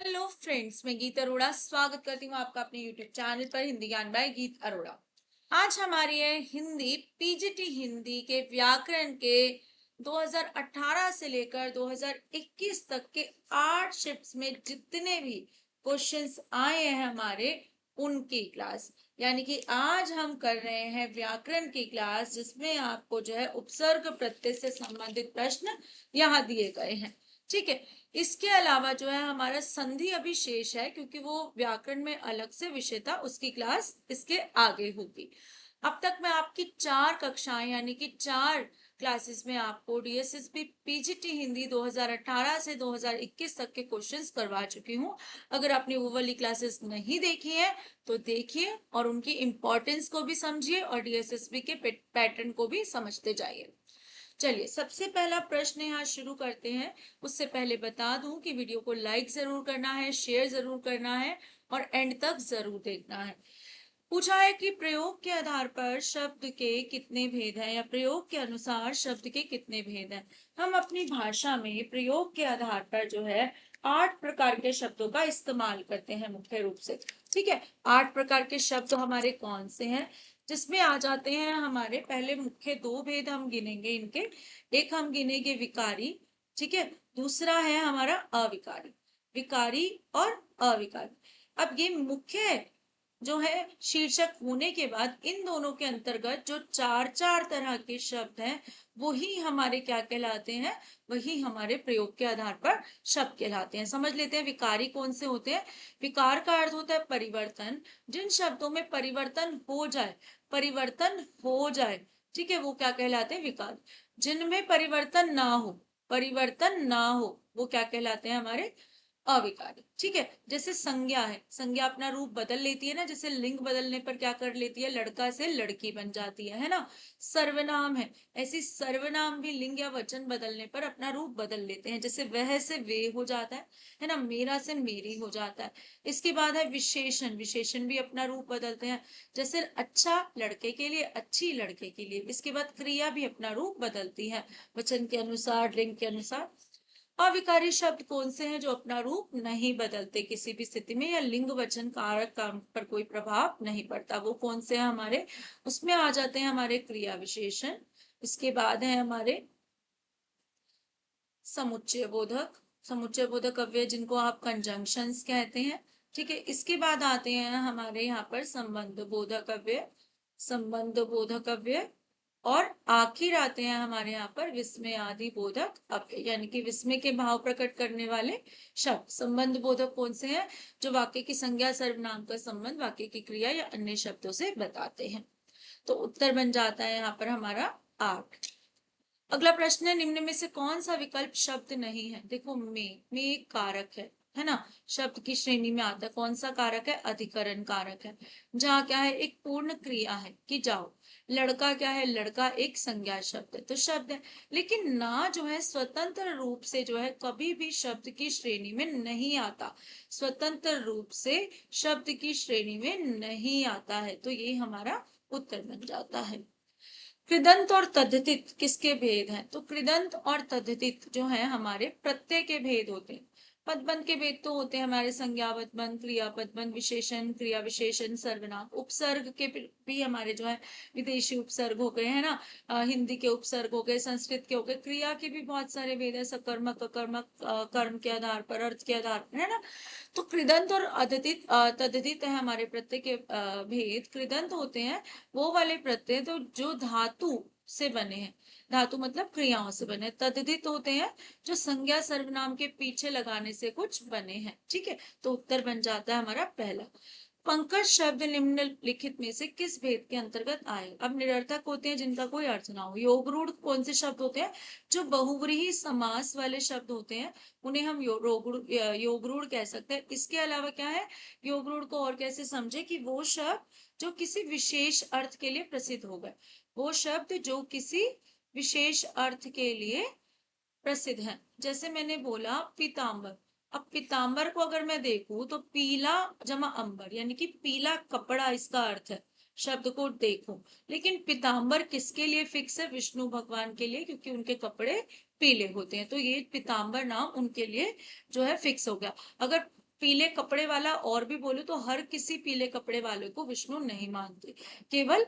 Hello friends, मैं गीत अरोड़ा स्वागत करती हूँ आपका अपने यूट्यूब चैनल पर हिंदी ज्ञान बाय गीत अरोड़ा। आज हमारी है हिंदी पीजीटी हिंदी के व्याकरण के 2018 से लेकर 2021 तक के 8 शिफ्ट्स में जितने भी क्वेश्चंस आए हैं हमारे उनकी क्लास। यानी कि आज हम कर रहे हैं व्याकरण की क्लास, जिसमें आपको जो है उपसर्ग प्रत्यय से संबंधित प्रश्न यहाँ दिए गए हैं। ठीक है। इसके अलावा जो है हमारा संधि अभी शेष है, क्योंकि वो व्याकरण में अलग से विषय था, उसकी क्लास इसके आगे होगी। अब तक मैं आपकी 4 कक्षाएं यानी कि 4 क्लासेस में आपको डीएसएसबी पीजीटी हिंदी 2018 से 2021 तक के क्वेश्चंस करवा चुकी हूँ। अगर आपने वो वाली क्लासेस नहीं देखी है तो देखिए और उनकी इंपॉर्टेंस को भी समझिए और डीएसएसबी के पैटर्न को भी समझते जाइए। चलिए, सबसे पहला प्रश्न यहाँ शुरू करते हैं। उससे पहले बता दूं कि वीडियो को लाइक जरूर करना है, शेयर जरूर करना है और एंड तक जरूर देखना है। पूछा है कि प्रयोग के आधार पर शब्द के कितने भेद हैं, या प्रयोग के अनुसार शब्द के कितने भेद हैं। हम अपनी भाषा में प्रयोग के आधार पर जो है 8 प्रकार के शब्दों का इस्तेमाल करते हैं मुख्य रूप से। ठीक है। 8 प्रकार के शब्द हमारे कौन से हैं, जिसमें आ जाते हैं हमारे पहले मुख्य 2 भेद हम गिनेंगे इनके। एक हम गिनेंगे विकारी, ठीक है। दूसरा है हमारा अविकारी। विकारी और अविकारी। अब ये मुख्य जो है शीर्षक होने के बाद इन दोनों के अंतर्गत जो 4 तरह के शब्द हैं वही हमारे क्या कहलाते हैं, वही हमारे प्रयोग के आधार पर शब्द कहलाते हैं। समझ लेते हैं विकारी कौन से होते हैं। विकार का अर्थ होता है परिवर्तन। जिन शब्दों में परिवर्तन हो जाए, परिवर्तन हो जाए, ठीक है, वो क्या कहलाते हैं, विकार। जिनमें परिवर्तन ना हो, परिवर्तन ना हो, वो क्या कहलाते हैं हमारे अविकारी। ठीक है। जैसे संज्ञा है, संज्ञा अपना रूप बदल लेती है ना, जैसे लिंग बदलने पर क्या कर लेती है, लड़का से लड़की बन जाती है ना। सर्वनाम है, ऐसी सर्वनाम भी लिंग या वचन बदलने पर अपना रूप बदल लेते हैं, जैसे वह से वे हो जाता है ना, मेरा से मेरी हो जाता है। इसके बाद है विशेषण, विशेषण भी अपना रूप बदलते हैं, जैसे अच्छा लड़के के लिए, अच्छी लड़के के लिए। इसके बाद क्रिया भी अपना रूप बदलती है वचन के अनुसार, लिंग के अनुसार। अविकारी शब्द कौन से हैं जो अपना रूप नहीं बदलते किसी भी स्थिति में, या लिंग वचन कारक काम पर कोई प्रभाव नहीं पड़ता, वो कौन से हैं हमारे, उसमें आ जाते हैं हमारे क्रिया विशेषण। इसके बाद है हमारे समुच्चय बोधक, समुच्चय बोधक अव्यय जिनको आप कंजंक्शंस कहते हैं। ठीक है। इसके बाद आते हैं हमारे यहाँ पर संबंध बोधक अव्यय, संबंध बोधक अव्यय। और आखिर आते हैं हमारे यहाँ पर विस्मय आदि बोधक अव्यय, यानी कि विस्मय के भाव प्रकट करने वाले शब्द। संबंध बोधक कौन से हैं, जो वाक्य की संज्ञा सर्वनाम का संबंध वाक्य की क्रिया या अन्य शब्दों से बताते हैं। तो उत्तर बन जाता है यहाँ पर हमारा 8। अगला प्रश्न है, निम्न में से कौन सा विकल्प शब्द नहीं है। देखो, में एक कारक है ना, शब्द की श्रेणी में आता है। कौन सा कारक है, अधिकरण कारक है। जहाँ क्या है, एक पूर्ण क्रिया है कि जाओ। लड़का क्या है, लड़का एक संज्ञा शब्द है, तो शब्द है। लेकिन ना जो है स्वतंत्र रूप से जो है कभी भी शब्द की श्रेणी में नहीं आता, स्वतंत्र रूप से शब्द की श्रेणी में नहीं आता है, तो ये हमारा उत्तर बन जाता है। कृदंत और तद्धित किसके भेद हैं, तो कृदंत और तद्धित जो है हमारे प्रत्यय के भेद होते हैं। पदबंध के भेद तो होते हैं हमारे संज्ञा पदबंध, क्रिया पदबंध, विशेषण, क्रिया विशेषण, सर्वनाम। उपसर्ग के भी हमारे जो है विदेशी उपसर्ग हो गए है ना, हिंदी के उपसर्ग हो गए, संस्कृत के हो गए। क्रिया के भी बहुत सारे भेद है, सकर्मक, अकर्मक, कर्म के आधार पर, अर्थ के आधार पर, है ना। तो कृदंत और अदतित तद्धित है हमारे प्रत्यय के भेद। कृदंत होते हैं वो वाले प्रत्यय तो जो धातु से बने हैं, धातु मतलब क्रियाओं से बने। तद्धित होते हैं जो संज्ञा सर्वनाम के पीछे लगाने से कुछ बने हैं। ठीक है। तो उत्तर बन जाता है हमारा पहला। पंकज शब्द निम्नलिखित में से किस भेद के अंतर्गत आए। अब निरर्थक होते हैं जिनका कोई अर्थ ना हो। योगरूढ़ कौन से शब्द होते हैं, जो बहुव्रीहि समास वाले शब्द होते हैं, उन्हें हम योगरूढ़ कह सकते हैं। इसके अलावा क्या है, योगरूढ़ को और कैसे समझे, कि वो शब्द जो किसी विशेष अर्थ के लिए प्रसिद्ध हो गए, वो शब्द जो किसी विशेष अर्थ के लिए प्रसिद्ध है। जैसे मैंने बोला पीतांबर। अब पीतांबर को अगर मैं देखूं तो पीला जमा अंबर, यानी कि पीला कपड़ा इसका अर्थ है, शब्द को देखो। लेकिन पीतांबर किसके लिए फिक्स है, विष्णु भगवान के लिए, क्योंकि उनके कपड़े पीले होते हैं, तो ये पीतांबर नाम उनके लिए जो है फिक्स हो गया। अगर पीले कपड़े वाला और भी बोलूं तो हर किसी पीले कपड़े वाले को विष्णु नहीं मानते, केवल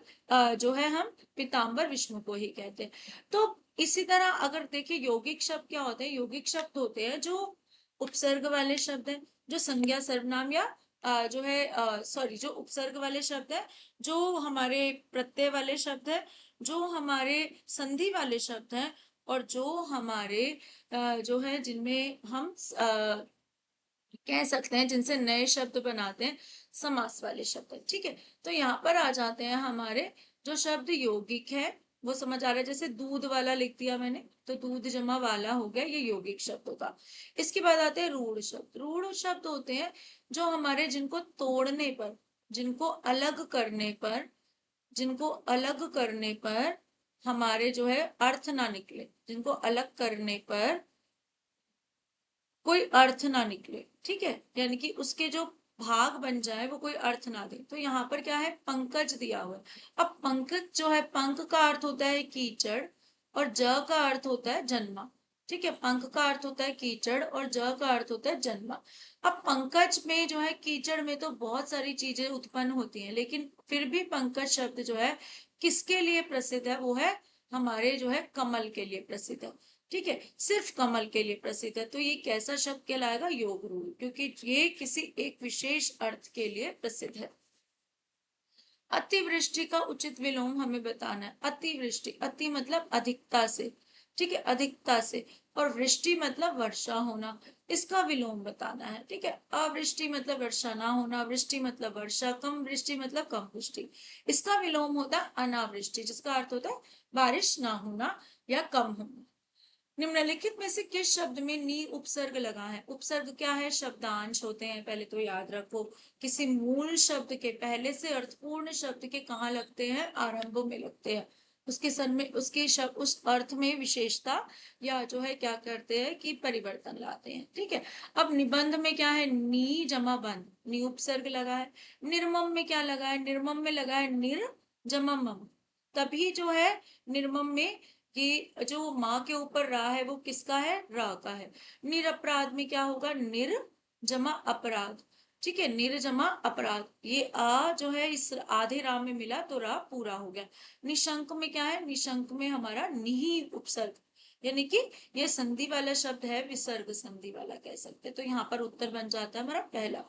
जो है हम पीताम्बर विष्णु को ही कहते हैं। तो इसी तरह अगर देखिए यौगिक शब्द क्या होते हैं, यौगिक शब्द होते हैं जो उपसर्ग वाले शब्द हैं, जो संज्ञा सर्वनाम या जो है सॉरी जो उपसर्ग वाले शब्द है, जो हमारे प्रत्यय वाले शब्द है, जो हमारे संधि वाले शब्द हैं, और जो हमारे जो है जिनमें हम कह सकते हैं जिनसे नए शब्द बनाते हैं, समास वाले शब्द है। ठीक है, तो यहाँ पर आ जाते हैं हमारे जो शब्द यौगिक है, वो समझ आ रहा है, जैसे दूध वाला लिख दिया मैंने, तो दूध जमा वाला हो गया, ये यौगिक शब्द होगा। इसके बाद आते हैं रूढ़ शब्द। रूढ़ शब्द होते हैं जो हमारे जिनको तोड़ने पर, जिनको अलग करने पर, जिनको अलग करने पर हमारे जो है अर्थ ना निकले, जिनको अलग करने पर कोई अर्थ ना निकले। ठीक है, यानी कि उसके जो भाग बन जाए वो कोई अर्थ ना दे। तो यहाँ पर क्या है, पंकज दिया हुआ है। अब पंकज जो है, पंख का अर्थ होता है कीचड़ और ज का अर्थ होता है जन्मा। ठीक है, पंख का अर्थ होता है कीचड़ और ज का अर्थ होता है जन्मा। अब पंकज में जो है, कीचड़ में तो बहुत सारी चीजें उत्पन्न होती हैं, लेकिन फिर भी पंकज शब्द जो है किसके लिए प्रसिद्ध है, वो है हमारे जो है कमल के लिए प्रसिद्ध है। ठीक है, सिर्फ कमल के लिए प्रसिद्ध है। तो ये कैसा शब्द कहलाएगा, योग रूढ़, क्योंकि ये किसी एक विशेष अर्थ के लिए प्रसिद्ध है। अतिवृष्टि का उचित विलोम हमें बताना है। अतिवृष्टि, अति मतलब अधिकता से, ठीक है, अधिकता से, और वृष्टि मतलब वर्षा होना, इसका विलोम बताना है। ठीक है, अवृष्टि मतलब वर्षा ना होना, वृष्टि मतलब वर्षा, कम वृष्टि मतलब कम वृष्टि, इसका विलोम होता है अनावृष्टि, जिसका अर्थ होता है बारिश ना होना या कम होना। निम्नलिखित में से किस शब्द में नी उपसर्ग लगा है। उपसर्ग क्या है, शब्दांश होते हैं, पहले तो याद रखो। किसी मूल शब्द के पहले से अर्थपूर्ण शब्द के कहाँ लगते हैं, आरंभ में लगते हैं। उसके सन में उसके शब्द उस अर्थ में विशेषता या जो है क्या करते हैं कि परिवर्तन लाते हैं। ठीक है, अब निबंध में क्या है, नी जमा बंध, नी उपसर्ग लगा है। निर्मम में क्या लगा है, निर्मम में लगा है निर जमा मम, तभी जो है निर्मम में कि जो माँ के ऊपर रा है वो किसका है, रा का है। निरपराध में क्या होगा, निर जमा अपराध। ठीक है, निर जमा अपराध, ये आ जो है इस आधे रा में मिला तो रा पूरा हो गया। निशंक में क्या है, निशंक में हमारा निही उपसर्ग, यानी कि ये संधि वाला शब्द है, विसर्ग संधि वाला कह सकते हैं। तो यहाँ पर उत्तर बन जाता है हमारा पहला।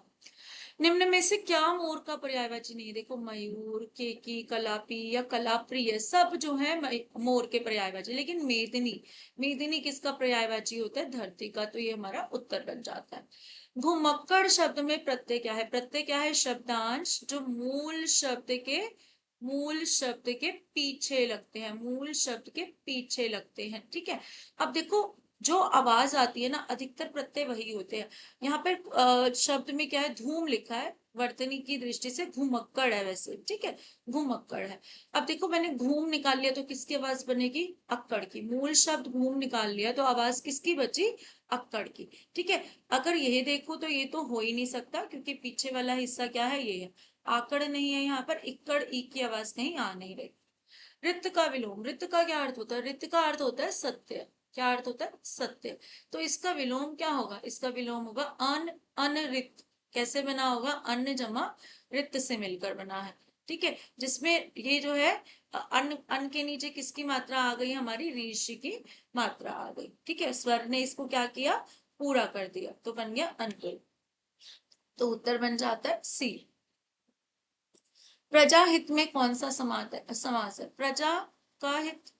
निम्न में से क्या मोर का पर्यायवाची नहीं है। देखो मयूर, केकी, कलापी या कलाप्रिय सब जो है मोर के पर्यायवाची, लेकिन मेदिनी, मेदिनी किसका पर्यायवाची होता है, धरती का। तो ये हमारा उत्तर बन जाता है। घुमक्कड़ शब्द में प्रत्यय क्या है, प्रत्यय क्या है, शब्दांश जो मूल शब्द के पीछे लगते हैं, मूल शब्द के पीछे लगते हैं। ठीक है, अब देखो जो आवाज आती है ना, अधिकतर प्रत्यय वही होते हैं। यहाँ पर शब्द में क्या है, धूम लिखा है, वर्तनी की दृष्टि से घुमक्कड़ है वैसे। ठीक है, घुमक्कड़ है। अब देखो मैंने घूम निकाल लिया तो किसकी आवाज बनेगी, अक्कड़ की। मूल शब्द घूम निकाल लिया तो आवाज किसकी बची, अक्कड़ की। ठीक है, अगर ये देखो तो ये तो हो ही नहीं सकता, क्योंकि पीछे वाला हिस्सा क्या है, ये है, आकड़ नहीं है, यहाँ पर इक्कड़, ई की आवाज कहीं आ नहीं रही। रित का विलोम, रित का क्या अर्थ होता है, रित का अर्थ होता है सत्य। क्या अर्थ होता है, सत्य। तो इसका विलोम क्या होगा, इसका विलोम होगा अन, अनरित। कैसे बना होगा, अन्न जमा रित से मिलकर बना है। ठीक है, जिसमें ये जो है अन, अन के नीचे किसकी मात्रा आ गई, हमारी ऋषि की मात्रा आ गई। ठीक है, स्वर ने इसको क्या किया, पूरा कर दिया, तो बन गया अनरित। तो उत्तर बन जाता है सी। प्रजा हित में कौन सा समास है, प्रजा का हित,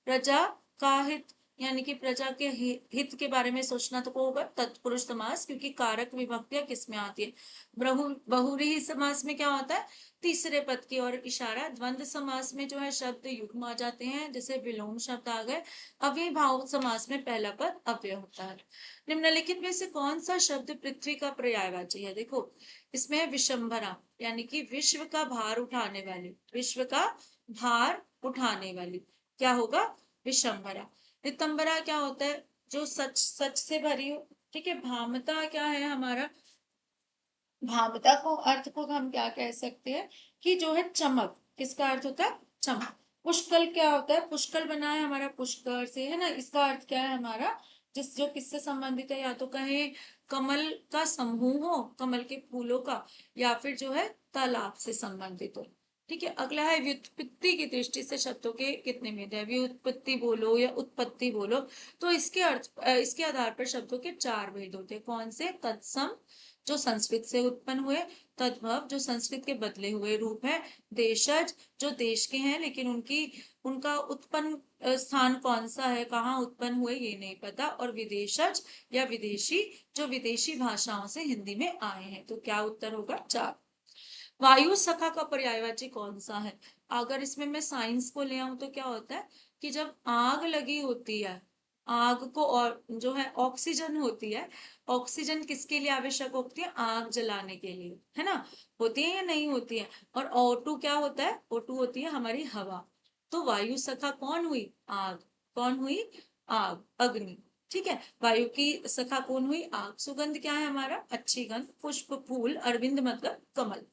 प्रजा का हित, यानी कि प्रजा के हित के बारे में सोचना तो होगा तत्पुरुष समास, क्योंकि कारक विभक्तियां किस में आती है, बहुव्रीहि समास में क्या होता है, तीसरे पद की ओर इशारा। द्वंद्व समास में जो है शब्द युग्म आ जाते हैं, जैसे विलोम शब्द आ गए। अव्ययभाव समास में पहला पद अव्यय होता है। निम्नलिखित में से कौन सा शब्द पृथ्वी का पर्यायवाची है, देखो इसमें विशंभरा, यानी कि विश्व का भार उठाने वाली, विश्व का भार उठाने वाली क्या होगा, विशंभरा। रितंबरा क्या होता है, जो सच सच से भरी हो। ठीक है, भामता क्या है हमारा, भामता को अर्थ को हम क्या कह सकते हैं कि जो है चमक, किसका अर्थ होता है, चमक। पुष्कल क्या होता है, पुष्कल बना है हमारा पुष्कर से, है ना, इसका अर्थ क्या है हमारा, जिस जो किससे संबंधित है, या तो कहें कमल का समूह हो, कमल के फूलों का, या फिर जो है तालाब से संबंधित हो। ठीक है, अगला है व्युत्पत्ति की दृष्टि से शब्दों के कितने भेद है। व्युत्पत्ति बोलो या उत्पत्ति बोलो तो इसके अर्थ इसके आधार पर शब्दों के चार भेद होते हैं। कौन से? तत्सम जो संस्कृत से उत्पन्न हुए, तद्भव जो संस्कृत के बदले हुए रूप है, देशज जो देश के हैं लेकिन उनका उत्पन्न स्थान कौन सा है, कहाँ उत्पन्न हुए ये नहीं पता, और विदेशज या विदेशी जो विदेशी भाषाओं से हिंदी में आए हैं। तो क्या उत्तर होगा? चार। वायु सखा का पर्यायवाची कौन सा है? अगर इसमें मैं साइंस को ले आऊं तो क्या होता है कि जब आग लगी होती है, आग को और जो है ऑक्सीजन होती है, ऑक्सीजन किसके लिए आवश्यक होती है? आग जलाने के लिए, है ना? होती है या नहीं होती है? और O2 क्या होता है? O2 होती है हमारी हवा। तो वायु सखा कौन हुई? आग। कौन हुई? आग, अग्नि। ठीक है, वायु की सखा कौन हुई? आग। सुगंध क्या है हमारा? अच्छी गंध। पुष्प, फूल, अरविंद मतलब कमल।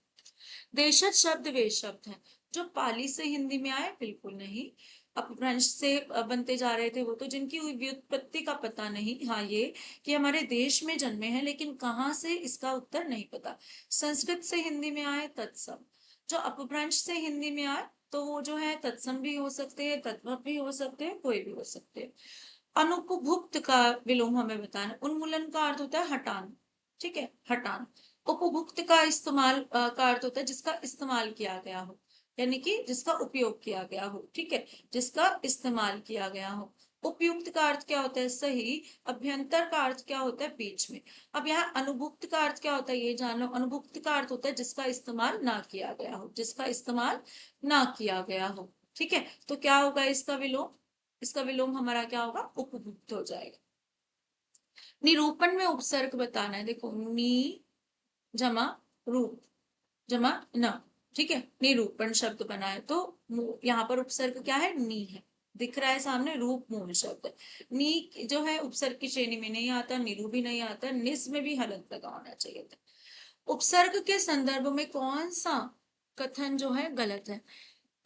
देशज शब्द वे शब्द हैं जो पाली से हिंदी में आए? बिल्कुल नहीं। अपभ्रंश से बनते जा रहे थे वो तो, जिनकी व्युत्पत्ति का पता नहीं। हाँ, ये कि हमारे देश में जन्मे हैं लेकिन कहाँ से, इसका उत्तर नहीं पता। संस्कृत से हिंदी में आए तत्सम। जो अपभ्रंश से हिंदी में आए तो वो जो है तत्सम भी हो सकते हैं, तद्भव भी हो सकते हैं, कोई भी हो सकते हैं। अनुपभुक्त का विलोम हमें बताना। उन्मूलन का अर्थ होता है हटाना। ठीक है, हटाना। उपभुक्त का इस्तेमाल का अर्थ होता है जिसका इस्तेमाल किया गया हो, यानी कि जिसका उपयोग किया गया हो। ठीक है, जिसका इस्तेमाल किया गया हो। उपयुक्त का अर्थ क्या होता है? सही। अभ्यंतर का अर्थ क्या होता है? बीच में। अब यहाँ अनुभुक्त का अर्थ क्या होता है ये जान लो। अनुभुक्त का अर्थ होता है जिसका इस्तेमाल ना किया गया हो, जिसका इस्तेमाल ना किया गया हो। ठीक है, तो क्या होगा इसका विलोम? इसका विलोम हमारा क्या होगा? उपभुक्त हो जाएगा। निरूपण में उपसर्ग बताना है। देखो, नी जमा रूप जमा न। ठीक है, निरूपण शब्द बना है तो यहाँ पर उपसर्ग क्या है? नी है। दिख रहा है सामने, रूप मूल शब्द है। नी जो है उपसर्ग की श्रेणी में नहीं आता, निरू भी नहीं आता, निस में भी हलंत लगा होना चाहिए था। उपसर्ग के संदर्भ में कौन सा कथन जो है गलत है?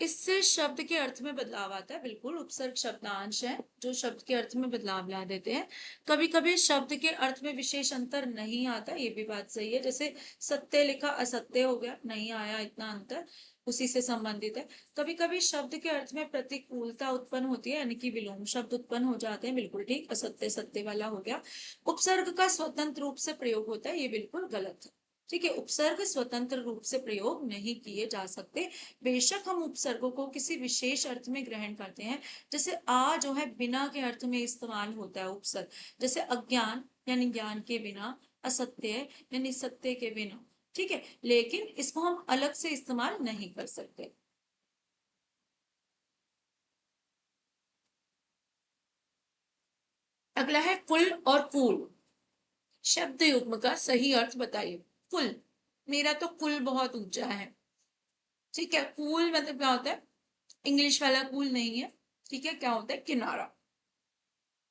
इससे शब्द के अर्थ में बदलाव आता है। बिल्कुल, उपसर्ग शब्दांश है जो शब्द के अर्थ में बदलाव ला देते हैं। कभी कभी शब्द के अर्थ में विशेष अंतर नहीं आता, ये भी बात सही है। जैसे सत्य लिखा असत्य हो गया, नहीं आया इतना अंतर, उसी से संबंधित है। कभी कभी शब्द के अर्थ में प्रतिकूलता उत्पन्न होती है, यानी कि विलोम शब्द उत्पन्न हो जाते हैं। बिल्कुल ठीक, असत्य सत्य वाला हो गया। उपसर्ग का स्वतंत्र रूप से प्रयोग होता है, ये बिल्कुल गलत है। ठीक है, उपसर्ग स्वतंत्र रूप से प्रयोग नहीं किए जा सकते। बेशक हम उपसर्गों को किसी विशेष अर्थ में ग्रहण करते हैं। जैसे आ जो है बिना के अर्थ में इस्तेमाल होता है उपसर्ग। जैसे अज्ञान यानी ज्ञान के बिना, असत्य यानी सत्य के बिना। ठीक है, लेकिन इसको हम अलग से इस्तेमाल नहीं कर सकते। अगला है कुल और कुल शब्द युग्म का सही अर्थ बताइए। कुल, मेरा तो कुल बहुत ऊंचा है। ठीक है, कूल मतलब क्या होता है? इंग्लिश वाला कूल नहीं है। ठीक है, क्या होता है? किनारा।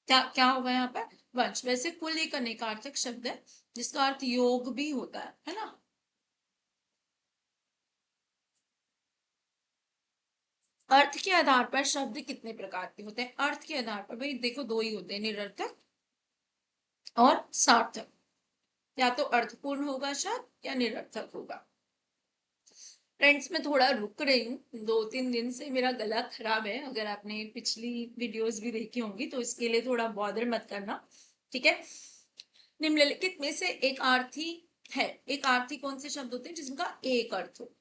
क्या क्या होगा यहाँ पर? वंश। वैसे कुल एक अनेकार्थक शब्द है जिसका अर्थ योग भी होता है ना? अर्थ के आधार पर शब्द कितने प्रकार के होते हैं? अर्थ के आधार पर भाई देखो, दो ही होते हैं, निरर्थक और सार्थक। या तो अर्थपूर्ण होगा शब्द या निरर्थक होगा। फ्रेंड्स, मैं थोड़ा रुक रही हूँ, 2-3 दिन से मेरा गला खराब है। अगर आपने पिछली वीडियोस भी देखी होंगी तो इसके लिए थोड़ा बॉदर मत करना। ठीक है, निम्नलिखित में से एक आर्थी है। एक आर्थी कौन से शब्द होते हैं जिनका एक अर्थ हो?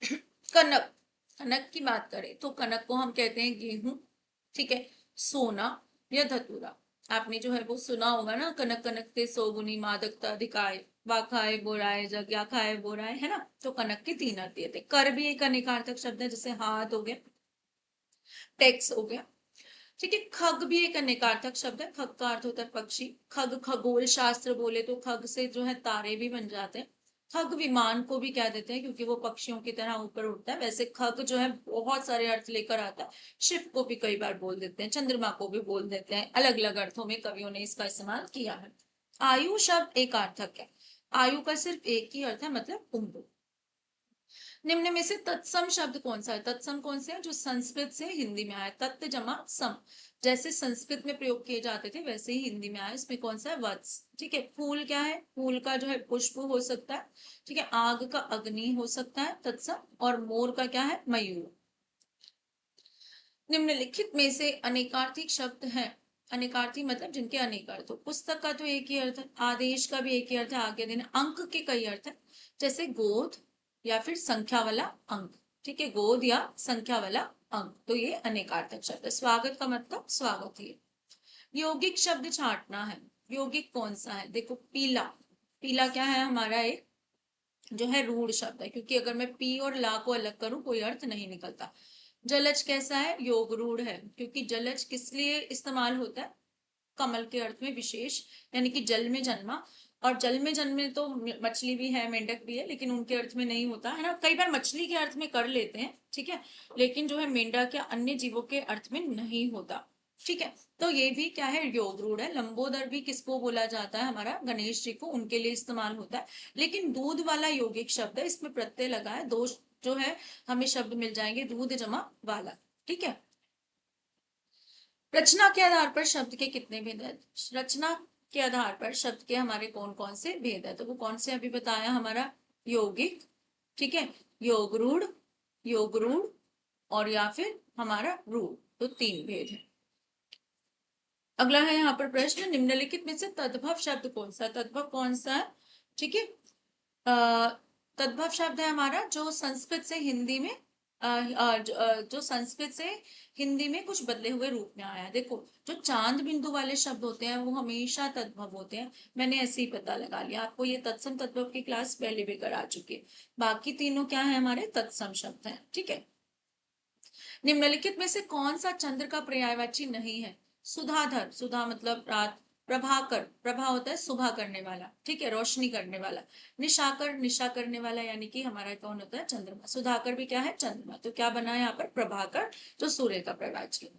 कनक। कनक की बात करें तो कनक को हम कहते हैं गेहूं। ठीक है, सोना या धतूरा। आपने जो है वो सुना होगा ना, कनक कनक ते सोगुनी मादकता दिखाए, वा खाए बोराए जग, या खाए बोराए, है ना? तो कनक के तीन अर्थ थे। कर भी एक अनेकार्थक शब्द है, जैसे हाथ हो गया, टैक्स हो गया। ठीक है, खग भी एक अनेकार्थक शब्द है। खग का अर्थ होता है पक्षी। खग खगोल शास्त्र बोले तो खग से जो है तारे भी बन जाते हैं। खग विमान को भी कह देते हैं क्योंकि वो पक्षियों की तरह ऊपर उड़ता है। वैसे खग जो है बहुत सारे अर्थ लेकर आता है। शिव को भी कई बार बोल देते हैं, चंद्रमा को भी बोल देते हैं। अलग अलग अर्थों में कवियों ने इसका इस्तेमाल किया है। आयु शब्द एक अर्थक है। आयु का सिर्फ एक ही अर्थ है, मतलब उम्र। निम्न में से तत्सम शब्द कौन सा है? तत्सम कौन से है? जो संस्कृत से हिंदी में आया। तत्त जमा सम, जैसे संस्कृत में प्रयोग किए जाते थे वैसे ही हिंदी में आया। इसमें कौन सा है? वत्स। ठीक है। फूल क्या है? फूल का जो है पुष्प हो सकता है। ठीक है। आग का अग्नि हो सकता है तत्सम, और मोर का क्या है? मयूर। निम्नलिखित में से अनेकार्थी शब्द हैं। अनेकार्थी मतलब जिनके अनेक अर्थ हो। पुस्तक का तो एक ही अर्थ है, आदेश का भी एक ही अर्थ है, आगे दिन। अंक के कई अर्थ है, जैसे गोद या फिर संख्या वाला अंक। ठीक है, गोद या संख्या वाला अंक, तो ये अनेकार्थक शब्द है। स्वागत का मतलब स्वागत ही है। यौगिक शब्द छांटना है। यौगिक कौन सा है? देखो, पीला। पीला क्या है हमारा? एक जो है रूढ़ शब्द है, क्योंकि अगर मैं पी और ला को अलग करूं कोई अर्थ नहीं निकलता। जलज कैसा है? योग रूढ़ है, क्योंकि जलज किस लिए इस्तेमाल होता है? कमल के अर्थ में विशेष, यानी कि जल में जन्मा। और जल में जन्मे तो मछली भी है, मेंढक भी है, लेकिन उनके अर्थ में नहीं होता है ना। कई बार मछली के अर्थ में कर लेते हैं, ठीक है, लेकिन जो है मेंढक या अन्य जीवों के अर्थ में नहीं होता। ठीक है, तो ये भी क्या है? योग रूढ़ है। लंबोदर भी किसको बोला जाता है? हमारा गणेश जी को, उनके लिए इस्तेमाल होता है। लेकिन दूध वाला यौगिक शब्द है, इसमें प्रत्यय लगा है। दो जो है हमें शब्द मिल जाएंगे, दूध जमा वाला। ठीक है। रचना के आधार पर शब्द के कितने भेद है? रचना के आधार पर शब्द के हमारे कौन कौन से भेद है? तो वो कौन से अभी बताया हमारा? यौगिक, ठीक है, योग रूढ़, योग रूढ़, और या फिर हमारा रूढ़, तो तीन भेद है। अगला है यहाँ पर प्रश्न, निम्नलिखित में से तद्भव शब्द कौन सा? तद्भव कौन सा है? ठीक है, तद्भव शब्द है हमारा जो संस्कृत से हिंदी में जो संस्कृत से हिंदी में कुछ बदले हुए रूप में आया है। देखो, जो चांद बिंदु वाले शब्द होते हैं वो हमेशा तद्भव होते हैं। मैंने ऐसे ही पता लगा लिया, आपको ये तत्सम तद्भव की क्लास पहले भी करा चुकी है। बाकी तीनों क्या है? हमारे तत्सम शब्द हैं। ठीक है। निम्नलिखित में से कौन सा चंद्र का पर्यायवाची नहीं है? सुधाधर, सुधा मतलब रात। प्रभाकर, प्रभा होता है सुबह करने वाला, ठीक है, रोशनी करने वाला। निशाकर, निशा करने वाला, यानी कि हमारा कौन होता है? चंद्रमा। सुधाकर भी क्या है? चंद्रमा। तो क्या बना है यहाँ पर? प्रभाकर, जो सूर्य का पर्यायवाची है।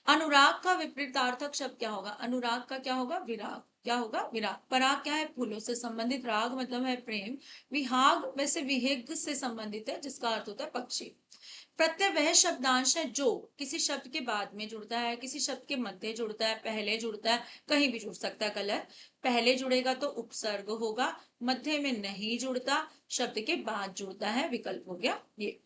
अनुराग का विपरीतार्थक शब्द क्या होगा? अनुराग का क्या होगा? विराग। क्या होगा? विराग। पराग क्या है? फूलों से संबंधित। राग मतलब है प्रेम। विहाग वैसे विहिग से संबंधित है, जिसका अर्थ होता है पक्षी। प्रत्यय वह शब्दांश है जो किसी शब्द के बाद में जुड़ता है, किसी शब्द के मध्य जुड़ता है, पहले जुड़ता है, कहीं भी जुड़ सकता है। कलर, पहले जुड़ेगा तो उपसर्ग होगा, मध्य में नहीं जुड़ता, शब्द के बाद जुड़ता है, विकल्प हो गया ये।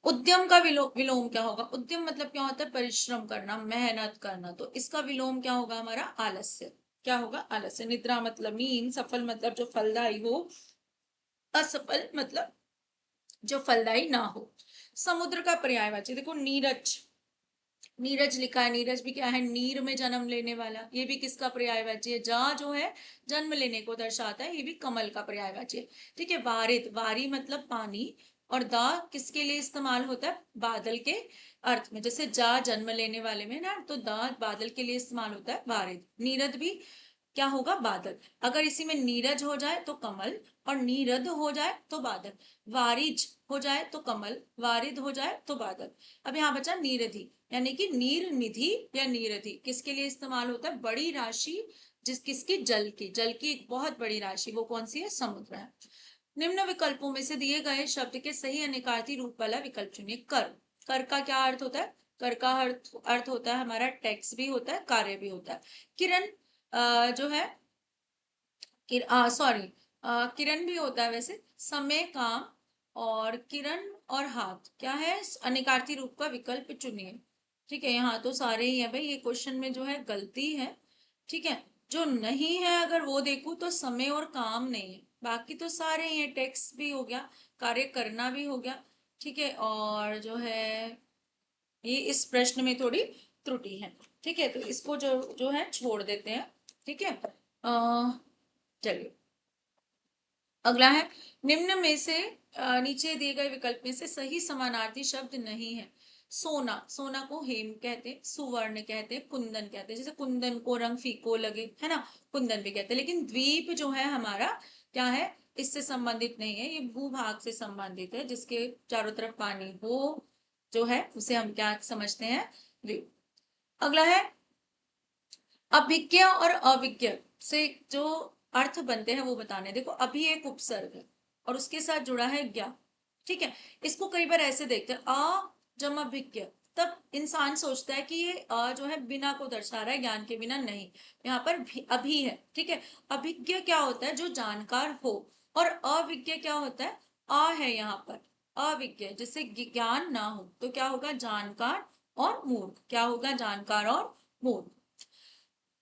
उद्यम का विलोम क्या होगा? उद्यम मतलब क्या होता है? परिश्रम करना, मेहनत करना, तो इसका विलोम क्या होगा हमारा? आलस्य। क्या होगा? आलस्य। निद्रा मतलब नींद, सफल मतलब जो फलदायी हो, असफल मतलब जो फलदायी ना हो। समुद्र का पर्यायवाची देखो, नीरज। नीरज लिखा है, नीरज भी क्या है? नीर में जन्म लेने वाला, ये भी किसका पर्यायवाची है? जा जो है जन्म लेने को दर्शाता है, ये भी कमल का पर्यायवाची है। ठीक है। वारिद, वारी मतलब पानी, और दा किसके लिए इस्तेमाल होता है? बादल के अर्थ में। जैसे जा जन्म लेने वाले में ना, तो दा बादल के लिए इस्तेमाल होता है। वारिद। नीरद भी क्या होगा? बादल। अगर इसी में नीरज हो जाए तो कमल, और नीरद हो जाए तो बादल। वारिज हो जाए तो कमल, वारिद हो जाए तो बादल। अब यहाँ बचा नीरधि, यानी कि नीर निधि या नीरधि किसके लिए इस्तेमाल होता है? बड़ी राशि, जिस किसकी? जल की। जल की एक बहुत बड़ी राशि, वो कौन सी है? समुद्र है। निम्न विकल्पों में से दिए गए शब्द के सही अनिकार्थी रूप वाला विकल्प चुनिए। कर, कर का क्या अर्थ होता है? कर का अर्थ होता है हमारा टैक्स भी होता है, कार्य भी होता है। किरण जो है, सॉरी, किरण भी होता है वैसे। समय, काम, और किरण और हाथ क्या है? अनिकार्थी रूप का विकल्प चुनिए। ठीक है, यहाँ तो सारे ही है भाई, ये क्वेश्चन में जो है गलती है। ठीक है, जो नहीं है अगर वो देखूं तो समय और काम नहीं है, बाकी तो सारे ही है। टेक्स्ट भी हो गया, कार्य करना भी हो गया। ठीक है, और जो है ये इस प्रश्न में थोड़ी त्रुटि है। ठीक है, तो इसको जो जो है छोड़ देते हैं। ठीक है, चलिए अगला है, निम्न में से नीचे दिए गए विकल्प में से सही समानार्थी शब्द नहीं है। सोना, सोना को हेम कहते हैं, सुवर्ण कहते हैं, कुंदन कहते हैं। जैसे कुंदन को रंग फीको लगे, है ना, कुंदन भी कहते हैं। लेकिन द्वीप जो है हमारा क्या है? इससे संबंधित नहीं है, ये भूभाग से संबंधित है, जिसके चारों तरफ पानी हो जो है उसे हम क्या समझते हैं? द्वीप। अगला है, अभिज्ञ और अविज्ञ से जो अर्थ बनते हैं वो बताने। देखो, अभी एक उपसर्ग है और उसके साथ जुड़ा है ज्ञा। ठीक है। इसको कई बार ऐसे देखते हैं, अ जमा भिज्ञ, तब इंसान सोचता है कि ये अ जो है बिना को दर्शा रहा है, ज्ञान के बिना नहीं। यहाँ पर अभी है, ठीक है। अभिज्ञ क्या होता है, जो जानकार हो, और अविज्ञ क्या होता है, अ है यहाँ पर, अविज्ञ जिससे ज्ञान ना हो, तो क्या होगा, जानकार और मूर्ख, क्या होगा, जानकार और मूर्ख।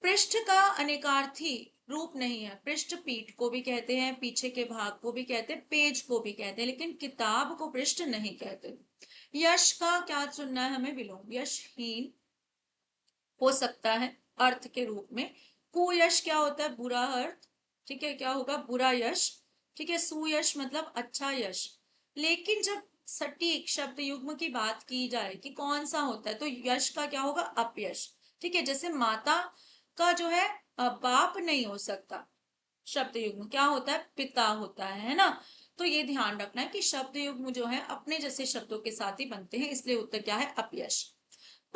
पृष्ठ का अनेकार्थी रूप नहीं है, पृष्ठ पीठ को भी कहते हैं, पीछे के भाग को भी कहते हैं, पेज को भी कहते हैं, लेकिन किताब को पृष्ठ नहीं कहते। यश का क्या चुनना है हमें, विलोम, यशहीन हो सकता है अर्थ के रूप में। कुयश क्या होता है, बुरा अर्थ, ठीक है, क्या होगा, बुरा यश, ठीक है। सुयश मतलब अच्छा यश। लेकिन जब सटीक शब्द युग्म की बात की जाए कि कौन सा होता है, तो यश का क्या होगा, अपयश, ठीक है। जैसे माता का जो है बाप नहीं हो सकता, शब्द युग्म क्या होता है, पिता होता है ना। तो ये ध्यान रखना है कि शब्द युग्म जो है अपने जैसे शब्दों के साथ ही बनते हैं, इसलिए उत्तर क्या है, अपयश।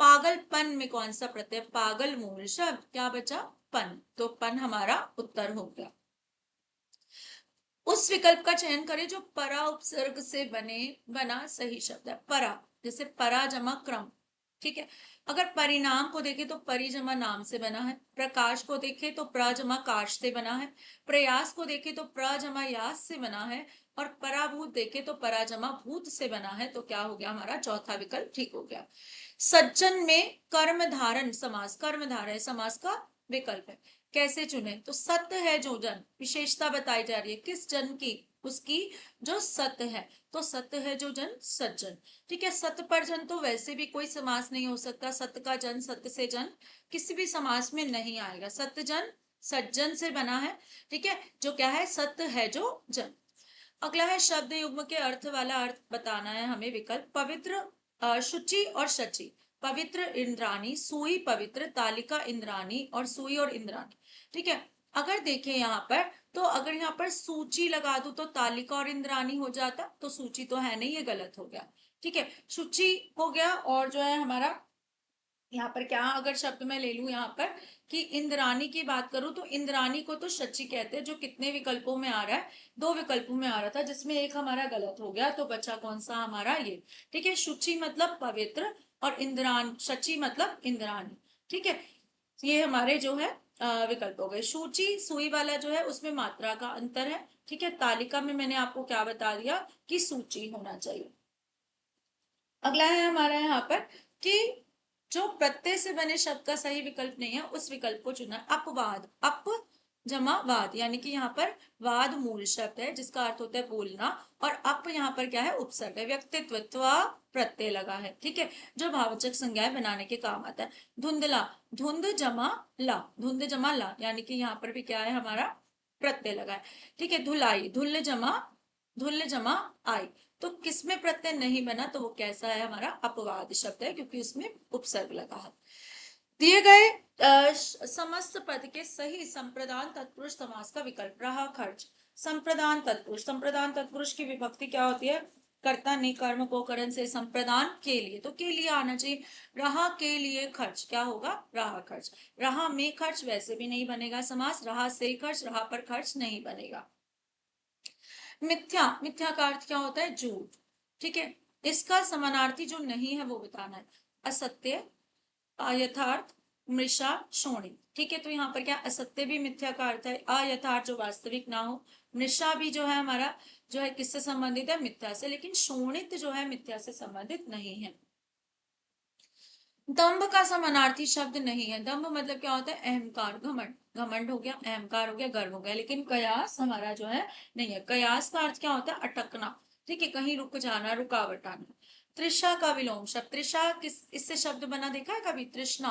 पागलपन में कौन सा प्रत्यय, पागल मूल शब्द, क्या बचा, पन, तो पन हमारा उत्तर हो गया। उस विकल्प का चयन करें जो परा उपसर्ग से बना सही शब्द है। परा, जैसे परा जमा क्रम, ठीक है। अगर परिणाम को देखें तो परि जमा नाम से बना है। प्रकाश को देखें तो प्र जमा काश से बना है। प्रयास को देखें तो प्र जमा यास से बना है। और पराभूत देखें तो परा जमा भूत से बना है, तो क्या हो गया, हमारा चौथा विकल्प ठीक हो गया। सज्जन में कर्मधारय समास, कर्मधारय समास का विकल्प है। कैसे चुने, तो सत्य है जो जन, विशेषता बताई जा रही है किस जन की, उसकी जो सत्य है, तो सत्य है जो जन सज्जन, ठीक है। सत्य पर जन तो वैसे भी कोई समास नहीं हो सकता, सत्य का जन, सत्य से जन किसी भी समास में नहीं आएगा, सत्य जन सज्जन से बना है, ठीक है, जो क्या है, सत्य है जो जन। अगला है शब्द युग्म के अर्थ वाला अर्थ बताना है हमें, विकल्प पवित्र, शुचि और शची, पवित्र इंद्राणी, सुई पवित्र, तालिका इंद्राणी, और सुई और इंद्राणी, ठीक है। अगर देखें यहाँ पर, तो अगर यहाँ पर सूची लगा दूं तो तालिका और इंद्राणी हो जाता, तो सूची तो है नहीं, ये गलत हो गया, ठीक है। शुचि हो गया, और जो है हमारा यहाँ पर क्या, अगर शब्द मैं ले लूं यहाँ पर कि इंद्राणी की बात करूं, तो इंद्राणी को तो शची कहते हैं, जो कितने विकल्पों में आ रहा है, दो विकल्पों में आ रहा था, जिसमें एक हमारा गलत हो गया, तो बचा कौन सा हमारा, ये, ठीक है। शुचि मतलब पवित्र, और इंद्राण, शची मतलब इंद्राणी, ठीक है। ये हमारे जो है विकल्प हो गए। सूची सुई वाला जो है उसमें मात्रा का अंतर है, ठीक है। तालिका में मैंने आपको क्या बता दिया कि सूची होना चाहिए। अगला है हमारा यहाँ पर कि जो प्रत्यय से बने शब्द का सही विकल्प नहीं है, उस विकल्प को चुना। अपवाद, अप जमा वाद, यानी कि यहाँ पर वाद मूल शब्द है जिसका अर्थ होता है बोलना, और अप यहाँ पर क्या है, उपसर्ग है, व्यक्तित्व प्रत्यय लगा है, ठीक है, जो भावचक संज्ञाएं बनाने के काम आता है। धुंधला, धुंध जमा ला, धुंध जमा ला, यानी कि यहाँ पर भी क्या है, हमारा प्रत्यय लगा है, ठीक है। धुलाई, धुल्ल जमा आई, तो किसमें प्रत्यय नहीं बना, तो वो कैसा है, हमारा अपवाद शब्द है, क्योंकि उसमें उपसर्ग लगा है। दिए गए समस्त पद के सही संप्रदान तत्पुरुष समास का विकल्प रहा खर्च। संप्रदान तत्पुरुष, संप्रदान तत्पुरुष की विभक्ति क्या होती है, कर्ता ने कर्म को करण से संप्रदान के लिए, तो के लिए आना चाहिए। रहा के लिए खर्च, क्या होगा, रहा खर्च। रहा में खर्च वैसे भी नहीं बनेगा समास, रहा से खर्च, रहा पर खर्च नहीं बनेगा। मिथ्या, मिथ्या का अर्थ क्या होता है, झूठ, ठीक है। इसका समानार्थी जो नहीं है वो बताना है। असत्य, अयथार्थ, मृषा, शोणित, ठीक है। तो यहाँ पर क्या, असत्य भी मिथ्या का अर्थ है, अयथार्थ जो वास्तविक ना हो, मृषा भी जो है हमारा जो है किससे संबंधित है, मिथ्या से, लेकिन शोणित जो है मिथ्या से संबंधित नहीं है। दंभ का समानार्थी शब्द नहीं है। दंभ मतलब क्या होता है, अहंकार, घमंड, घमंड हो गया, अहंकार हो गया, गर्व हो गया, लेकिन कयास हमारा जो है नहीं है। कयास का अर्थ क्या होता है, अटकना, ठीक है, कहीं रुक जाना, रुकावट आना। तृषा का विलोम शब्द, तृषा किस इससे शब्द बना देखा है कभी, तृष्णा,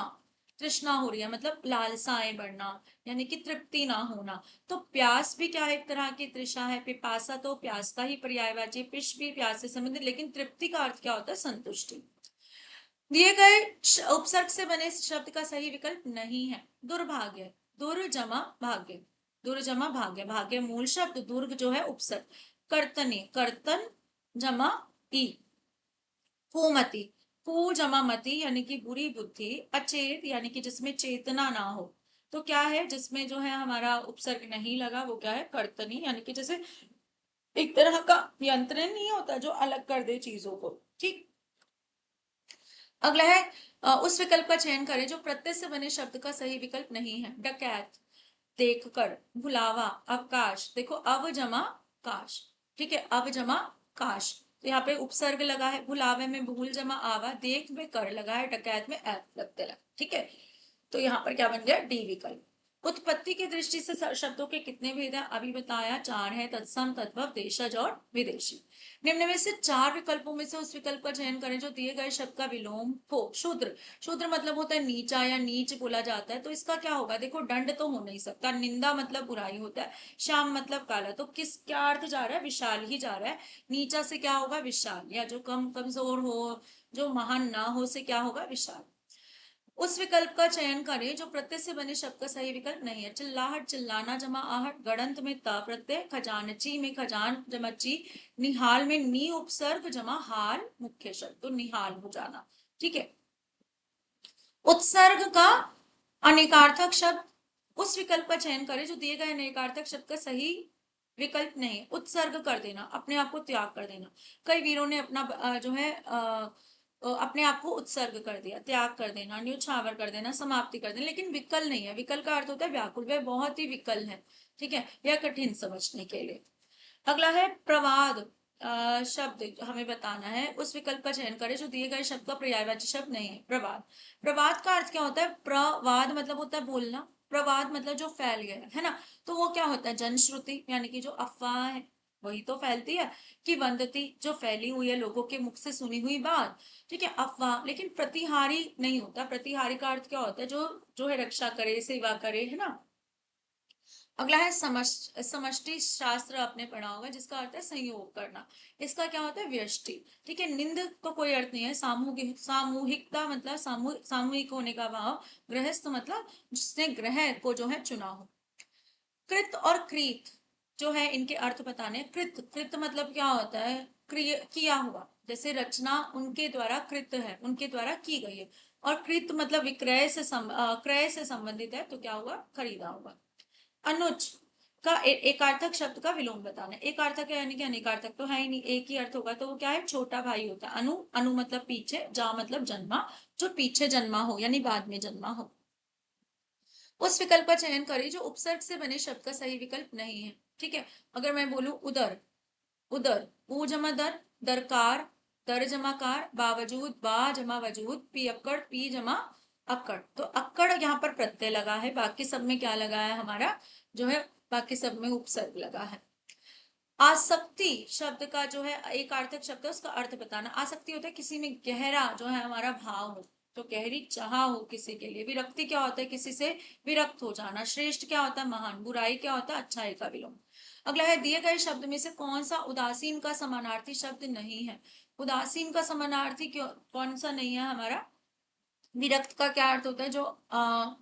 तृष्णा हो रही है मतलब लालसाएं बढ़ना, यानी कि तृप्ति ना होना। तो प्यास भी क्या है, एक तरह की तृषा है। पिपासा तो प्यास का ही पर्यायवाची, पिश भी प्यास से संबंधित, लेकिन तृप्ति का अर्थ क्या होता है, संतुष्टि। दिए गए उपसर्ग से बने शब्द का सही विकल्प नहीं है। दुर्भाग्य, दुर जमा भाग्य, दुर जमा भाग्य, भाग्य मूल शब्द, दुर्ग जो है उपसर्ग। कर्तनी, कर्तन जमा ई। कुमति, कु जमा मति, यानी कि बुरी बुद्धि। अचेत, यानी कि जिसमें चेतना ना हो, तो क्या है, जिसमें जो है हमारा उपसर्ग नहीं लगा, वो क्या है, कर्तनी, यानी कि जैसे एक तरह का यंत्र नहीं होता जो अलग कर दे चीजों को। ठीक, अगला है उस विकल्प का चयन करें जो प्रत्यय से बने शब्द का सही विकल्प नहीं है। डकैत, देखकर, भुलावा, अवकाश। देखो अव जमा काश, ठीक है, अव जमा काश। तो यहाँ पे उपसर्ग लगा है, भुलावे में भूल जमा आवा, देख में कर लगा है, डकैत में ऐप लगते लगा। ठीक है, तो यहाँ पर क्या बन गया, डी विकल्प। उत्पत्ति की दृष्टि से शब्दों के कितने भेद हैं, अभी बताया, चार है, तत्सम, तद्भव, देशज और विदेशी। निम्न में से चार विकल्पों में से उस विकल्प का चयन करें जो दिए गए शब्द का विलोम हो। शूद्र, शूद्र मतलब होता है नीचा या नीच बोला जाता है, तो इसका क्या होगा, देखो दंड तो हो नहीं सकता, निंदा मतलब बुराई होता है, श्याम मतलब काला, तो किस क्या अर्थ जा रहा है, विशाल ही जा रहा है। नीचा से क्या होगा, विशाल, या जो कम कमजोर हो, जो महान ना हो से क्या होगा, विशाल। उस विकल्प का चयन करें जो प्रत्यय से बने शब्द का सही विकल्प नहीं है। चिल्लाहट, चिल्लाना जमा आहट, गड़ंत में ता प्रत्यय, खजानची में खजान जमा ची, निहाल में नी उपसर्ग जमा हाल मुख्य शब्द, तो निहाल हो जाना। ठीक है, उत्सर्ग का अनेकार्थक शब्द, उस विकल्प का चयन करें जो दिए गए अनेकार्थक शब्द का सही विकल्प नहीं है। उत्सर्ग कर देना, अपने आप को त्याग कर देना। कई वीरों ने अपना जो है अपने आप को उत्सर्ग कर दिया, त्याग कर देना, न्यौछावर कर देना, समाप्ति कर देना, लेकिन विकल नहीं है। विकल का अर्थ होता है व्याकुल, वह बहुत ही विकल है। ठीक है, यह कठिन समझने के लिए। अगला है प्रवाद, शब्द हमें बताना है, उस विकल्प का चयन करें जो दिए गए शब्द का पर्यायवाची शब्द नहीं है। प्रवाद, प्रवाद का अर्थ क्या होता है, प्रवाद मतलब होता है बोलना, प्रवाद मतलब जो फैल गया है ना, तो वो क्या होता है, जनश्रुति यानी कि जो अफवाह है वही तो फैलती है, कि वंदती जो फैली हुई है लोगों के मुख से सुनी हुई बात। ठीक है, अफवाह, लेकिन प्रतिहारी नहीं होता। प्रतिहारी का अर्थ क्या होता है, जो जो है रक्षा करे, सेवा करे, है ना। अगला है समष्टि शास्त्र, आपने पढ़ा होगा, जिसका अर्थ है संयोग करना। इसका क्या होता है, व्यष्टि। ठीक है, निंद तो कोई अर्थ नहीं है, सामूहिक, सामूहिकता मतलब सामूहिक होने का भाव। गृहस्थ मतलब जिसने ग्रह को जो है चुना हो। कृत और क्रीत जो है, इनके अर्थ बताने। कृत, कृत मतलब क्या होता है, किया हुआ, जैसे रचना उनके द्वारा कृत है, उनके द्वारा की गई है। और कृत मतलब विक्रय से क्रय से संबंधित है, तो क्या हुआ, खरीदा हुआ। अनुज का एकार्थक शब्द का विलोम बताना। एकार्थक है यानी कि अनेकार्थक तो है ही नहीं, एक ही अर्थ होगा, तो वो क्या है, छोटा भाई होता है। अनु, अनु मतलब पीछे, जा मतलब जन्मा, जो पीछे जन्मा हो यानी बाद में जन्मा हो। उस विकल्प का चयन करें जो उपसर्ग से बने शब्द का सही विकल्प नहीं है। ठीक है, अगर मैं बोलूं उदर, उदर, ऊ जमा दर, दरकार, दर जमा कार, बावजूद, बा जमा वजूद, पी अक्कड़, पी जमा अक्कड़, तो अक्कड़ यहाँ पर प्रत्यय लगा है, बाकी सब में क्या लगा है हमारा, जो है बाकी सब में उपसर्ग लगा है। आसक्ति शब्द का जो है एक अर्थक शब्द है, उसका अर्थ बताना। आसक्ति होता है किसी में गहरा जो है हमारा भाव हो, तो गहरी चाह हो किसी के लिए। विरक्ति क्या होता है, किसी से विरक्त हो जाना। श्रेष्ठ क्या होता है, महान। बुराई क्या होता है, अच्छाई का विलोम। अगला है दिए गए शब्द में से कौन सा उदासीन का समानार्थी शब्द नहीं है। उदासीन का समानार्थी क्यों कौन सा नहीं है हमारा, विरक्त का क्या अर्थ होता है, जो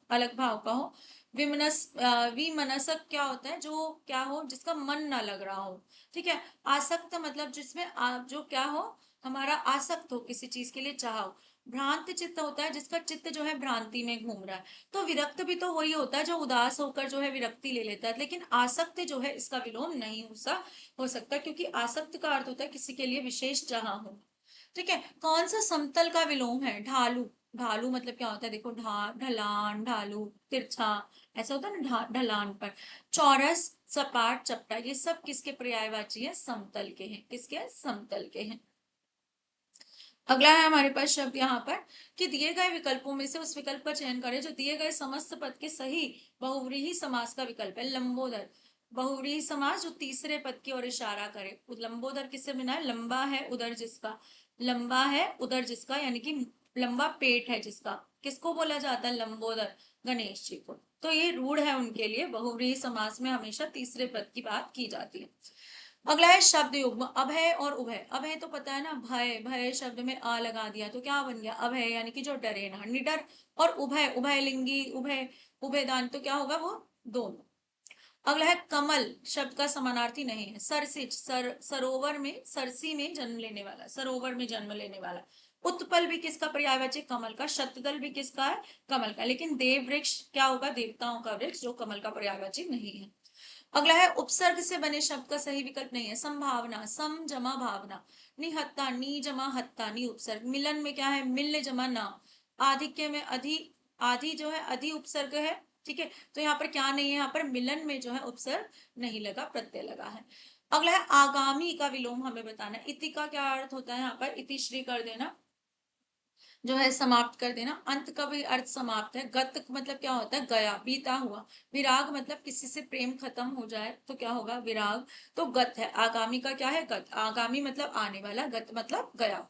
अलग भाव का हो। विमनसक क्या होता है, जो क्या हो, जिसका मन ना लग रहा हो। ठीक है, आसक्त मतलब जिसमें जो क्या हो, हमारा आसक्त हो किसी चीज के लिए, चाहो। भ्रांत चित्त होता है जिसका चित्त जो है भ्रांति में घूम रहा है। तो विरक्त भी तो वही होता है जो उदास होकर जो है विरक्ति ले लेता है, लेकिन आसक्त जो है इसका विलोम नहीं हो सकता, क्योंकि आसक्त का अर्थ होता है किसी के लिए विशेष चाह हो। ठीक है, कौन सा समतल का विलोम है, ढालू। ढालू मतलब क्या होता है, देखो ढलान, ढालू, तिरछा, ऐसा होता है ना, ढलान पर। चौरस, सपाट, चपटा, ये सब किसके पर्यायवाची है, समतल के हैं। किसके, समतल के हैं। अगला है हमारे पास शब्द यहाँ पर, कि दिए गए विकल्पों में से उस विकल्प का चयन करें जो दिए गए समस्त पद के सही बहुव्रीहि समास का विकल्प है। लंबोदर, बहुव्रीहि समास जो तीसरे पद की ओर इशारा करे। लंबोदर किससे बना है, लंबा है उदर जिसका, लंबा है उदर जिसका, यानी कि लंबा पेट है जिसका, किसको बोला जाता है, लंबोदर, गणेश जी को। तो ये रूढ़ है उनके लिए, बहुव्रीहि समास में हमेशा तीसरे पद की बात की जाती है। अगला है शब्द युग्म, अभय और उभय। अभय तो पता है ना, भय, भय शब्द में आ लगा दिया तो क्या बन गया, अभय, यानी कि जो डरे ना, निडर। और उभय, उभयलिंगी, उभय, उभयदान, तो क्या होगा, वो दोनों। अगला है कमल, शब्द का समानार्थी नहीं है। सरसिज, सरोवर में, सरसी में जन्म लेने वाला, सरोवर में जन्म लेने वाला। उत्पल भी किसका पर्यायवाची, कमल का। शतदल भी किसका है, कमल का। लेकिन देव वृक्ष क्या होगा, देवताओं का वृक्ष, जो कमल का पर्यायवाची नहीं है। अगला है उपसर्ग से बने शब्द का सही विकल्प नहीं है, संभावना, सम जमा भावना, निहत्ता, नी जमा हत्ता, नी उपसर्ग, मिलन में क्या है, मिल्ल जमा ना, आधिक्य में अधि, आधि जो है अधि उपसर्ग है, ठीक है, तो यहाँ पर क्या नहीं है, यहाँ पर मिलन में जो है उपसर्ग नहीं लगा, प्रत्यय लगा है। अगला है आगामी का विलोम हमें बताना है। इति का क्या अर्थ होता है, यहाँ पर इतिश्री कर देना, जो है समाप्त कर देना। अंत का भी अर्थ समाप्त है। गत मतलब क्या होता है, गया, बीता हुआ। विराग मतलब किसी से प्रेम खत्म हो जाए तो क्या होगा, विराग। तो गत है, आगामी का क्या है, गत, आगामी मतलब आने वाला, गत मतलब गया।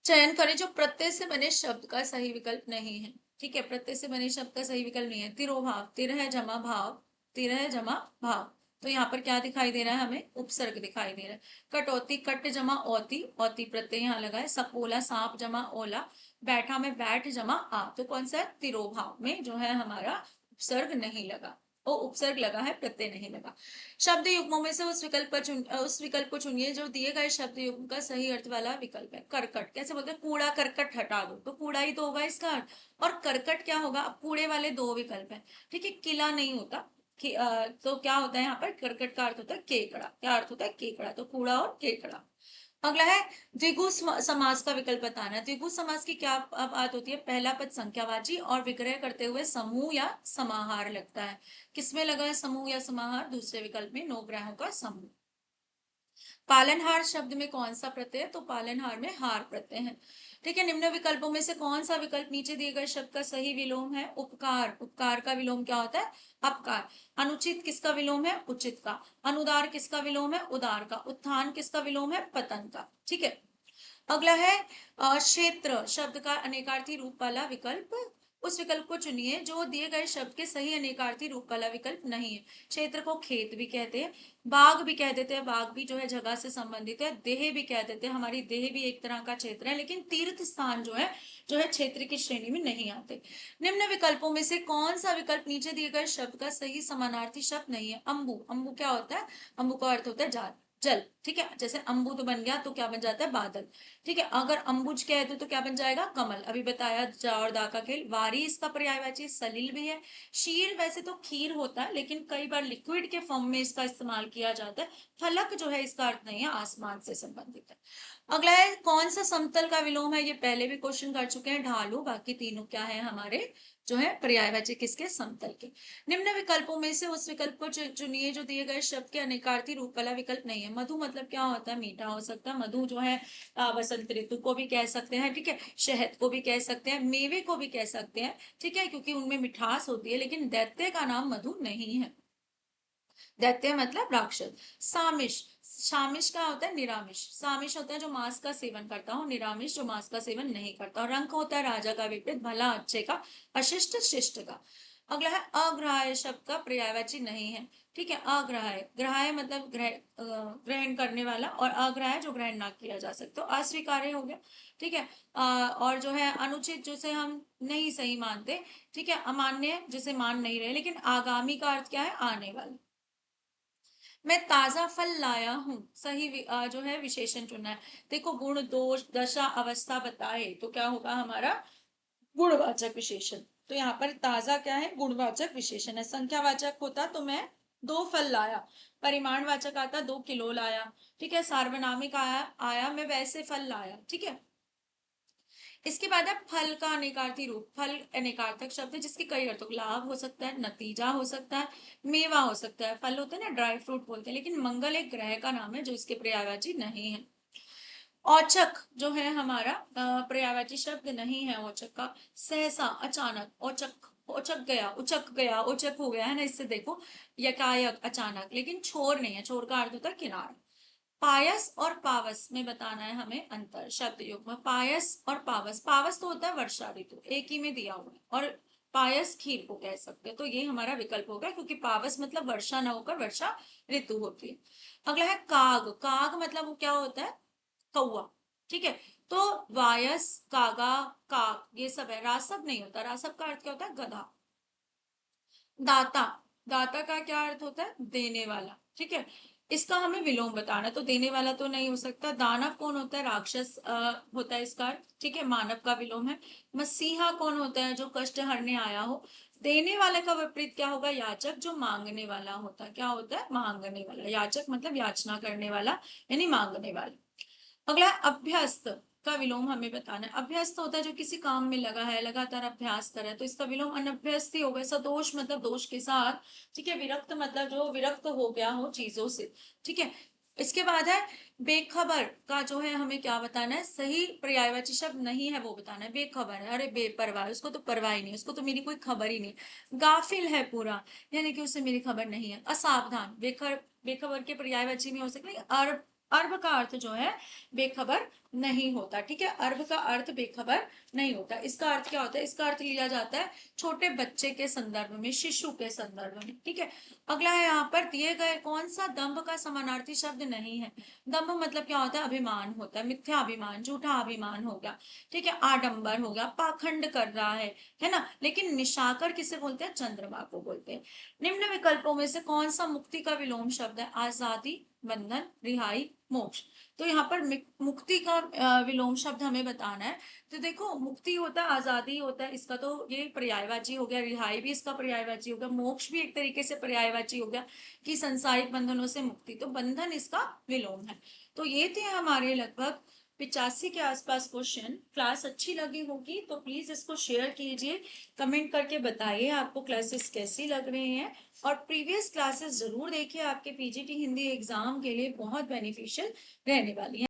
चयन करें जो प्रत्यय से बने शब्द का सही विकल्प नहीं है, ठीक है, प्रत्यय से बने शब्द का सही विकल्प नहीं है। तिरोभाव, तिरह जमा भाव, तिरह जमा भाव, तो यहाँ पर क्या दिखाई दे रहा है, हमें उपसर्ग दिखाई दे रहा है। कटौती, कट जमा औती, औती प्रत्यय यहाँ लगा है। सपोला, सांप जमा ओला, बैठा में बैठ जमा आ, तो कौन सा है, तिरोभाव में जो है हमारा उपसर्ग नहीं लगा, वो उपसर्ग लगा है, प्रत्यय नहीं लगा। शब्द युग्मों में से उस विकल्प को चुनिए जो दिए गए शब्द युग्म का सही अर्थ वाला विकल्प है। करकट, कैसे बोलते हैं, कूड़ा करकट हटा दो, तो कूड़ा ही तो होगा इसका अर्थ। और करकट क्या होगा, अब कूड़े वाले दो विकल्प है, ठीक है, किला नहीं होता तो क्या होता है यहाँ पर, करकट का अर्थ होता है केकड़ा, क्या अर्थ होता है, केकड़ा, तो कूड़ा और केकड़ा। अगला है द्विगु समास का विकल्प बताना है। द्विगु समास की क्या बात होती है, पहला पद संख्यावाची और विग्रह करते हुए समूह या समाहार लगता है। किसमें लगा है समूह या समाहार, दूसरे विकल्प में, नौ ग्रहों का समूह। पालनहार शब्द में कौन सा प्रत्यय है, तो पालनहार में हार प्रत्यय है, ठीक है। निम्न विकल्पों में से कौन सा विकल्प नीचे दिए गए शब्द का सही विलोम है, उपकार, उपकार का विलोम क्या होता है, अपकार। अनुचित किसका विलोम है, उचित का। अनुदार किसका विलोम है, उदार का। उत्थान किसका विलोम है, पतन का, ठीक है। अगला है क्षेत्र शब्द का अनेकार्थी रूप वाला विकल्प, उस विकल्प को चुनिए जो दिए गए शब्द के सही अनेकार्थी रूप वाला विकल्प नहीं है। क्षेत्र को खेत भी कहते हैं, बाग भी कह देते हैं, बाग भी जो है जगह से संबंधित है। देह भी कह देते हैं, हमारी देह भी एक तरह का क्षेत्र है, लेकिन तीर्थ स्थान जो है क्षेत्र की श्रेणी में नहीं आते। निम्न विकल्पों में से कौन सा विकल्प नीचे दिए गए शब्द का सही समानार्थी शब्द नहीं है। अंबु, अंबु क्या होता है, अंबु का अर्थ होता है जाल, जल, ठीक है, जैसे अंबु तो बन गया तो क्या बन जाता है, बादल, ठीक है। अगर अंबुज कह दो तो क्या बन जाएगा, कमल, अभी बताया जा और दा का खेल। वारी इसका पर्यायवाची, सलील भी है। शीर वैसे तो खीर होता है, लेकिन कई बार लिक्विड के फॉर्म में इसका इस्तेमाल किया जाता है। फलक जो है इसका अर्थ नहीं है, आसमान से संबंधित है। अगला है कौन सा समतल का विलोम है, ये पहले भी क्वेश्चन कर चुके हैं, ढालू। बाकी तीनों क्या है हमारे, जो है पर्यायवाची किसके, समतल के। निम्न विकल्पों में से उस विकल्प को चुनिए जो दिए गए शब्द के अनेकार्थी रूप वाला विकल्प नहीं है। मधु मतलब क्या होता है, मीठा हो सकता है। मधु जो है बसंत ऋतु को भी कह सकते हैं, ठीक है, शहद को भी कह सकते हैं, मेवे को भी कह सकते हैं, ठीक है, क्योंकि उनमें मिठास होती है। लेकिन दैत्य का नाम मधु नहीं है, दैत्य मतलब राक्षस। सामिश, शामिश का होता है निरामिष। सामिश होता है जो मांस का सेवन करता हो, निरामिष जो मांस का सेवन नहीं करता। और रंक होता है राजा का विपरीत, भला अच्छे का, अशिष्ट शिष्ट का। अगला है अग्राह्य शब्द का पर्यायवाची नहीं है, ठीक है। अग्राह्य, ग्राह्य मतलब ग्रहण करने वाला, और अग्राह्य जो ग्रहण ना किया जा सकता, तो अस्वीकार्य हो गया, ठीक है। और जो है अनुचित जिसे हम नहीं सही मानते, ठीक है। अमान्य जिसे मान नहीं रहे, लेकिन आगामी का अर्थ क्या है, आने वाला। मैं ताजा फल लाया हूं, सही जो है विशेषण चुनना है। देखो गुण दोष दशा अवस्था बताए तो क्या होगा हमारा, गुणवाचक विशेषण। तो यहाँ पर ताजा क्या है, गुणवाचक विशेषण है। संख्यावाचक होता तो मैं दो फल लाया, परिमाणवाचक आता 2 किलो लाया, ठीक है। सार्वनामिक आया, आया मैं वैसे फल लाया, ठीक है। इसके बाद है फल का अनेकार्थी रूप। फल अनेकार्थक शब्द है जिसके कई अर्थों, लाभ हो सकता है, नतीजा हो सकता है, मेवा हो सकता है। फल होते हैं ना, ड्राई फ्रूट बोलते हैं, लेकिन मंगल एक ग्रह का नाम है जो इसके पर्यायवाची नहीं है। औचक जो है हमारा पर्यायवाची शब्द नहीं है औचक का। सहसा, अचानक, औचक, औचक गया, उचक गया, औचक हो गया है ना, इससे देखो यकायक, अचानक। लेकिन छोर नहीं है, छोर का अर्थ होता है किनारा। पायस और पावस में बताना है हमें अंतर शब्द युग में। पायस और पावस, पावस तो होता है वर्षा ऋतु, एक ही में दिया हुआ है, और पायस खीर को कह सकते हैं, तो ये हमारा विकल्प होगा, क्योंकि पावस मतलब वर्षा न होकर वर्षा ऋतु होती है। अगला है काग, काग मतलब वो क्या होता है, कौआ, ठीक है। तो वायस, कागा, काग ये सब है, रासव नहीं होता। रासव का अर्थ क्या होता है, गधा। दाता, दाता का क्या अर्थ होता है, देने वाला, ठीक है। इसका हमें विलोम बताना, तो देने वाला तो नहीं हो सकता। दानव कौन होता है, राक्षस होता है इसका अर्थ, ठीक है, मानव का विलोम है। मसीहा कौन होता है, जो कष्ट हरने आया हो। देने वाले का विपरीत क्या होगा? याचक, जो मांगने वाला होता है। क्या होता है? मांगने वाला। याचक मतलब याचना करने वाला, यानी मांगने वाला। अगला है अभ्यस्त का विलोम हमें बताना है। अभ्यस्त होता है जो किसी काम में लगा है, लगातार अभ्यास कर रहा है, तो इसका विलोम अनभ्यस्त ही होगा। सदोष मतलब दोष के साथ, ठीक है। विरक्त मतलब जो विरक्त हो गया हो चीजों से, ठीक है। इसके बाद है बेखबर का जो है हमें क्या बताना है? सही पर्यायवाची शब्द नहीं है वो बताना है। बेखबर है, अरे बेपरवाह, उसको तो परवाह ही नहीं, उसको तो मेरी कोई खबर ही नहीं। गाफिल है पूरा, यानी कि उससे मेरी खबर नहीं है। असावधान, बेखबर के पर्यायवाची में हो सकते अर्भ, अर्भ का अर्थ जो है बेखबर नहीं होता, ठीक है। अर्भ का अर्थ बेखबर नहीं होता। इसका अर्थ क्या होता है? इसका अर्थ लिया जाता है छोटे बच्चे के संदर्भ में, शिशु के संदर्भ में, ठीक है। अगला है यहाँ पर दिए गए कौन सा दंभ का समानार्थी शब्द नहीं है? दंभ मतलब क्या होता है? अभिमान होता है, मिथ्या अभिमान, झूठा अभिमान हो गया, ठीक है। आडंबर हो गया, पाखंड कर रहा है ना। लेकिन निशाकर किसे बोलते हैं? चंद्रमा को बोलते हैं। निम्न विकल्पों में से कौन सा मुक्ति का विलोम शब्द है? आजादी, बंधन, रिहाई, मोक्ष। तो यहाँ पर मुक्ति का विलोम शब्द हमें बताना है। तो देखो, मुक्ति होता है, आजादी होता है, इसका तो ये पर्यायवाची हो गया। रिहाई भी इसका पर्यायवाची हो गया। मोक्ष भी एक तरीके से पर्यायवाची हो गया कि संसारिक बंधनों से मुक्ति, तो बंधन इसका विलोम है। तो ये थे हमारे लगभग 85 के आसपास क्वेश्चन। क्लास अच्छी लगी होगी तो प्लीज इसको शेयर कीजिए, कमेंट करके बताइए आपको क्लासेस कैसी लग रही हैं। और प्रीवियस क्लासेस जरूर देखिए, आपके पीजीटी हिंदी एग्जाम के लिए बहुत बेनिफिशियल रहने वाली है।